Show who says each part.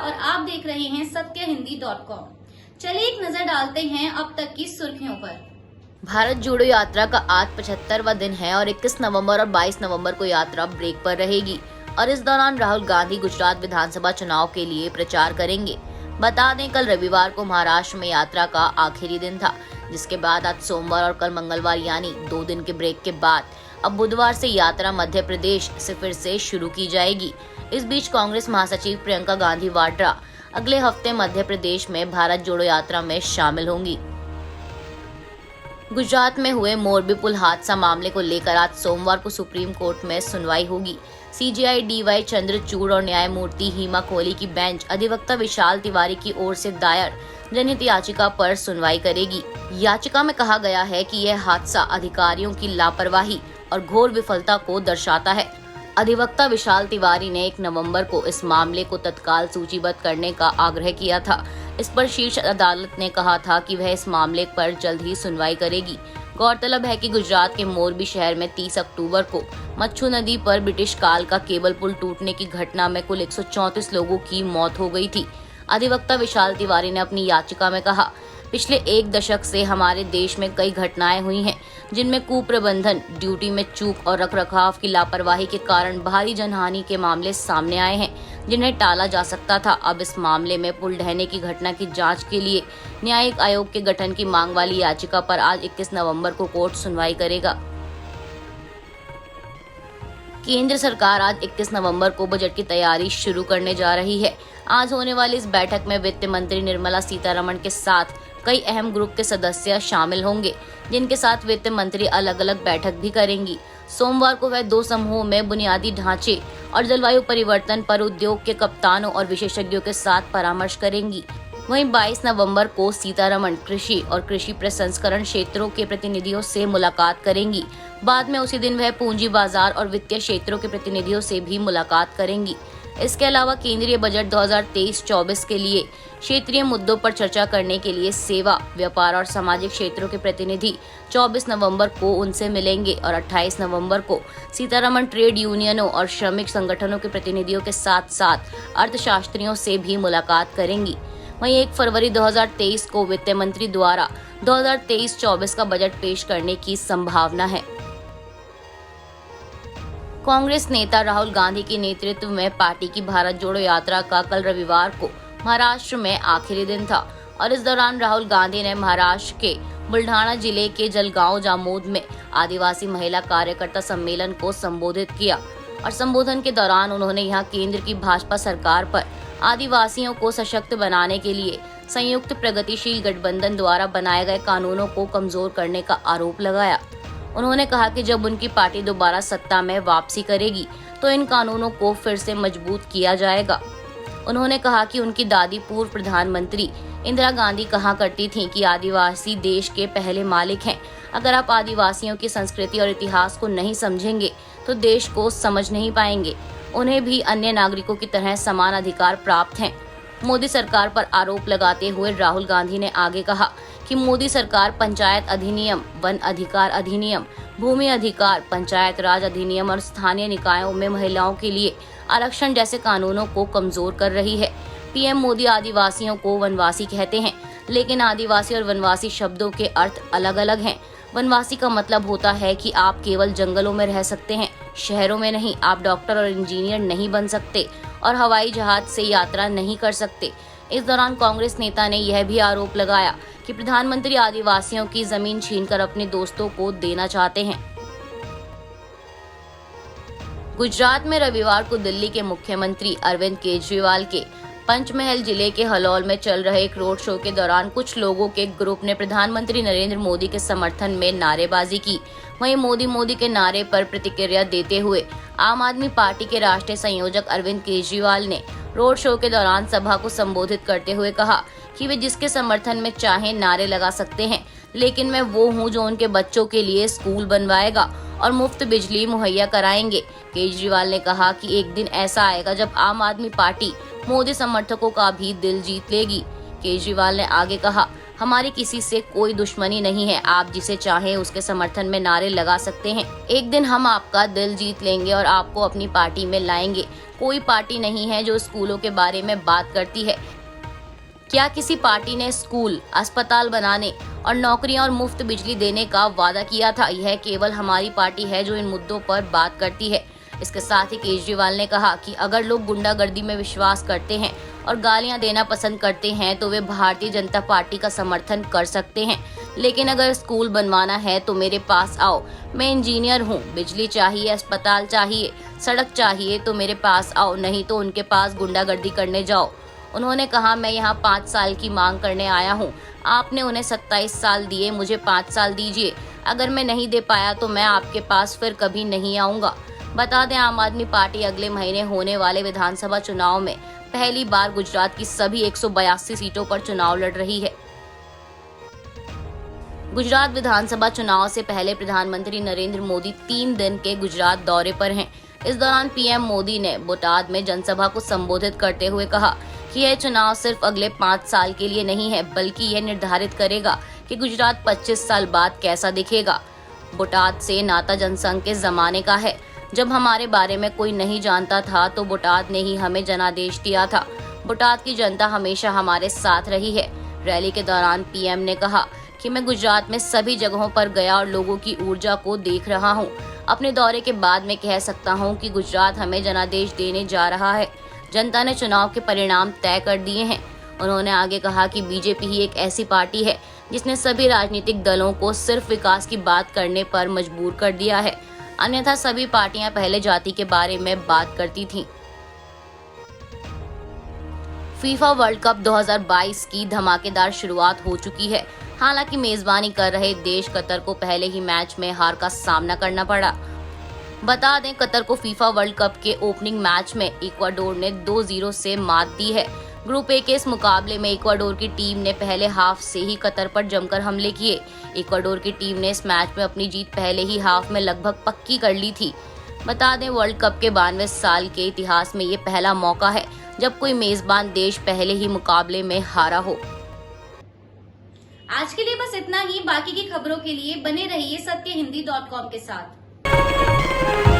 Speaker 1: और आप देख रहे हैं सत्यहिंदी.com। चलिए एक नजर डालते हैं अब तक की सुर्खियों पर।
Speaker 2: भारत जोड़ो यात्रा का आज 75वां दिन है और 21 नवंबर और 22 नवंबर को यात्रा ब्रेक पर रहेगी और इस दौरान राहुल गांधी गुजरात विधानसभा चुनाव के लिए प्रचार करेंगे। बता दें, कल रविवार को महाराष्ट्र में यात्रा का आखिरी दिन था, जिसके बाद आज सोमवार और कल मंगलवार यानी 2 दिन के ब्रेक के बाद अब बुधवार से यात्रा मध्य प्रदेश से फिर से शुरू की जाएगी। इस बीच कांग्रेस महासचिव प्रियंका गांधी वाड्रा अगले हफ्ते मध्य प्रदेश में भारत जोड़ो यात्रा में शामिल होंगी। गुजरात में हुए मोरबी पुल हादसा मामले को लेकर आज सोमवार को सुप्रीम कोर्ट में सुनवाई होगी। सीजेआई डीवाई चंद्रचूड़ और न्यायमूर्ति हिमा कोहली की बेंच अधिवक्ता विशाल तिवारी की ओर से दायर जनहित याचिका पर सुनवाई करेगी। याचिका में कहा गया है कि यह हादसा अधिकारियों की लापरवाही और घोर विफलता को दर्शाता है। अधिवक्ता विशाल तिवारी ने 1 नवंबर को इस मामले को तत्काल सूचीबद्ध करने का आग्रह किया था। इस पर शीर्ष अदालत ने कहा था कि वह इस मामले पर जल्द ही सुनवाई करेगी। गौरतलब है कि गुजरात के मोरबी शहर में 30 अक्टूबर को मच्छू नदी पर ब्रिटिश काल का केबल पुल टूटने की घटना में कुल 134 लोगों की मौत हो गई थी। अधिवक्ता विशाल तिवारी ने अपनी याचिका में कहा, पिछले 1 दशक से हमारे देश में कई घटनाएं हुई हैं, जिनमें कुप्रबंधन, ड्यूटी में चूक और रखरखाव की लापरवाही के कारण भारी जनहानि के मामले सामने आए हैं, जिन्हें टाला जा सकता था। अब इस मामले में पुल ढहने की घटना की जांच के लिए न्यायिक आयोग के गठन की मांग वाली याचिका पर आज 21 नवंबर को कोर्ट सुनवाई करेगा। केंद्र सरकार आज 21 नवंबर को बजट की तैयारी शुरू करने जा रही है। आज होने वाली इस बैठक में वित्त मंत्री निर्मला सीतारमण के साथ कई अहम ग्रुप के सदस्य शामिल होंगे, जिनके साथ वित्त मंत्री अलग अलग बैठक भी करेंगी। सोमवार को वह 2 समूहों में बुनियादी ढांचे और जलवायु परिवर्तन पर उद्योग के कप्तानों और विशेषज्ञों के साथ परामर्श करेंगी। वहीं 22 नवंबर को सीतारमण कृषि और कृषि प्रसंस्करण क्षेत्रों के प्रतिनिधियों से मुलाकात करेंगी। बाद में उसी दिन वह पूंजी बाजार और वित्तीय क्षेत्रों के प्रतिनिधियों से भी मुलाकात करेंगी। इसके अलावा केंद्रीय बजट 2023-24 के लिए क्षेत्रीय मुद्दों पर चर्चा करने के लिए सेवा, व्यापार और सामाजिक क्षेत्रों के प्रतिनिधि 24 नवंबर को उनसे मिलेंगे और 28 नवंबर को सीतारमण ट्रेड यूनियनों और श्रमिक संगठनों के प्रतिनिधियों के साथ साथ अर्थशास्त्रियों से भी मुलाकात करेंगी। वहीं 1 फरवरी 2023 को वित्त मंत्री द्वारा 2023-24 का बजट पेश करने की संभावना है। कांग्रेस नेता राहुल गांधी के नेतृत्व में पार्टी की भारत जोड़ो यात्रा का कल रविवार को महाराष्ट्र में आखिरी दिन था और इस दौरान राहुल गांधी ने महाराष्ट्र के बुल्ढाना जिले के जलगांव जामोद में आदिवासी महिला कार्यकर्ता सम्मेलन को संबोधित किया और संबोधन के दौरान उन्होंने यहां केंद्र की भाजपा सरकार पर आदिवासियों को सशक्त बनाने के लिए संयुक्त प्रगतिशील गठबंधन द्वारा बनाए गए कानूनों को कमजोर करने का आरोप लगाया। उन्होंने कहा कि जब उनकी पार्टी दोबारा सत्ता में वापसी करेगी तो इन कानूनों को फिर से मजबूत किया जाएगा। उन्होंने कहा कि उनकी दादी पूर्व प्रधानमंत्री इंदिरा गांधी कहा करती थीं कि आदिवासी देश के पहले मालिक हैं। अगर आप आदिवासियों की संस्कृति और इतिहास को नहीं समझेंगे तो देश को समझ नहीं पाएंगे। उन्हें भी अन्य नागरिकों की तरह समान अधिकार प्राप्त हैं। मोदी सरकार पर आरोप लगाते हुए राहुल गांधी ने आगे कहा कि मोदी सरकार पंचायत अधिनियम, वन अधिकार अधिनियम, भूमि अधिकार, पंचायत राज अधिनियम और स्थानीय निकायों में महिलाओं के लिए आरक्षण जैसे कानूनों को कमजोर कर रही है। पीएम मोदी आदिवासियों को वनवासी कहते हैं, लेकिन आदिवासी और वनवासी शब्दों के अर्थ अलग अलग हैं। वनवासी का मतलब होता है कि आप केवल जंगलों में रह सकते हैं, शहरों में नहीं। आप डॉक्टर और इंजीनियर नहीं बन सकते और हवाई जहाज से यात्रा नहीं कर सकते। इस दौरान कांग्रेस नेता ने यह भी आरोप लगाया कि प्रधानमंत्री आदिवासियों की जमीन छीनकर अपने दोस्तों को देना चाहते हैं। गुजरात में रविवार को दिल्ली के मुख्यमंत्री अरविंद केजरीवाल के पंचमहल जिले के हलौल में चल रहे एक रोड शो के दौरान कुछ लोगों के ग्रुप ने प्रधानमंत्री नरेंद्र मोदी के समर्थन में नारेबाजी की। वहीं मोदी के नारे पर प्रतिक्रिया देते हुए आम आदमी पार्टी के राष्ट्रीय संयोजक अरविंद केजरीवाल ने रोड शो के दौरान सभा को संबोधित करते हुए कहा कि वे जिसके समर्थन में चाहे नारे लगा सकते हैं, लेकिन मैं वो हूँ जो उनके बच्चों के लिए स्कूल बनवाएगा और मुफ्त बिजली मुहैया कराएंगे। केजरीवाल ने कहा कि एक दिन ऐसा आएगा जब आम आदमी पार्टी मोदी समर्थकों का भी दिल जीत लेगी। केजरीवाल ने आगे कहा, हमारी किसी से कोई दुश्मनी नहीं है। आप जिसे चाहें उसके समर्थन में नारे लगा सकते हैं। एक दिन हम आपका दिल जीत लेंगे और आपको अपनी पार्टी में लाएंगे। कोई पार्टी नहीं है जो स्कूलों के बारे में बात करती है। क्या किसी पार्टी ने स्कूल, अस्पताल बनाने और नौकरियां और मुफ्त बिजली देने का वादा किया था? यह केवल हमारी पार्टी है जो इन मुद्दों पर बात करती है। इसके साथ ही केजरीवाल ने कहा कि अगर लोग गुंडागर्दी में विश्वास करते हैं और गालियां देना पसंद करते हैं तो वे भारतीय जनता पार्टी का समर्थन कर सकते हैं, लेकिन अगर स्कूल बनवाना है तो मेरे पास आओ। मैं इंजीनियर हूँ। बिजली चाहिए, अस्पताल चाहिए, सड़क चाहिए तो मेरे पास आओ, नहीं तो उनके पास गुंडागर्दी करने जाओ। उन्होंने कहा, मैं यहाँ 5 साल की मांग करने आया हूँ। आपने उन्हें 27 साल दिए, मुझे 5 साल दीजिए। अगर मैं नहीं दे पाया तो मैं आपके पास फिर कभी नहीं आऊँगा। बता दें, आम आदमी पार्टी अगले महीने होने वाले विधानसभा चुनाव में पहली बार गुजरात की सभी 182 सीटों पर चुनाव लड़ रही है। गुजरात विधानसभा चुनाव से पहले प्रधानमंत्री नरेंद्र मोदी 3 दिन के गुजरात दौरे पर हैं। इस दौरान पीएम मोदी ने बोटाद में जनसभा को संबोधित करते हुए कहा कि यह चुनाव सिर्फ अगले 5 साल के लिए नहीं है, बल्कि यह निर्धारित करेगा कि गुजरात 25 साल बाद कैसा दिखेगा। बोटाद से नाता जनसंघ के जमाने का है। जब हमारे बारे में कोई नहीं जानता था तो बोटाद ने ही हमें जनादेश दिया था। बोटाद की जनता हमेशा हमारे साथ रही है। रैली के दौरान पीएम ने कहा कि मैं गुजरात में सभी जगहों पर गया और लोगों की ऊर्जा को देख रहा हूं। अपने दौरे के बाद मैं कह सकता हूं कि गुजरात हमें जनादेश देने जा रहा है। जनता ने चुनाव के परिणाम तय कर दिए हैं। उन्होंने आगे कहा कि बीजेपी ही एक ऐसी पार्टी है जिसने सभी राजनीतिक दलों को सिर्फ विकास की बात करने पर मजबूर कर दिया है, अन्यथा सभी पार्टियां पहले जाति के बारे में बात करती थीं। फीफा वर्ल्ड कप 2022 की धमाकेदार शुरुआत हो चुकी है। हालांकि मेजबानी कर रहे देश कतर को पहले ही मैच में हार का सामना करना पड़ा। बता दें, कतर को फीफा वर्ल्ड कप के ओपनिंग मैच में इक्वाडोर ने 2-0 से मात दी है। ग्रुप ए के इस मुकाबले में इक्वाडोर की टीम ने पहले हाफ से ही कतर पर जमकर हमले किए। इक्वाडोर की टीम ने इस मैच में अपनी जीत पहले ही हाफ में लगभग पक्की कर ली थी। बता दें, वर्ल्ड कप के 92 साल के इतिहास में ये पहला मौका है जब कोई मेजबान देश पहले ही मुकाबले में हारा हो।
Speaker 1: आज के लिए बस इतना ही। बाकी की खबरों के लिए बने रहिए सत्यहिंदी.com के साथ।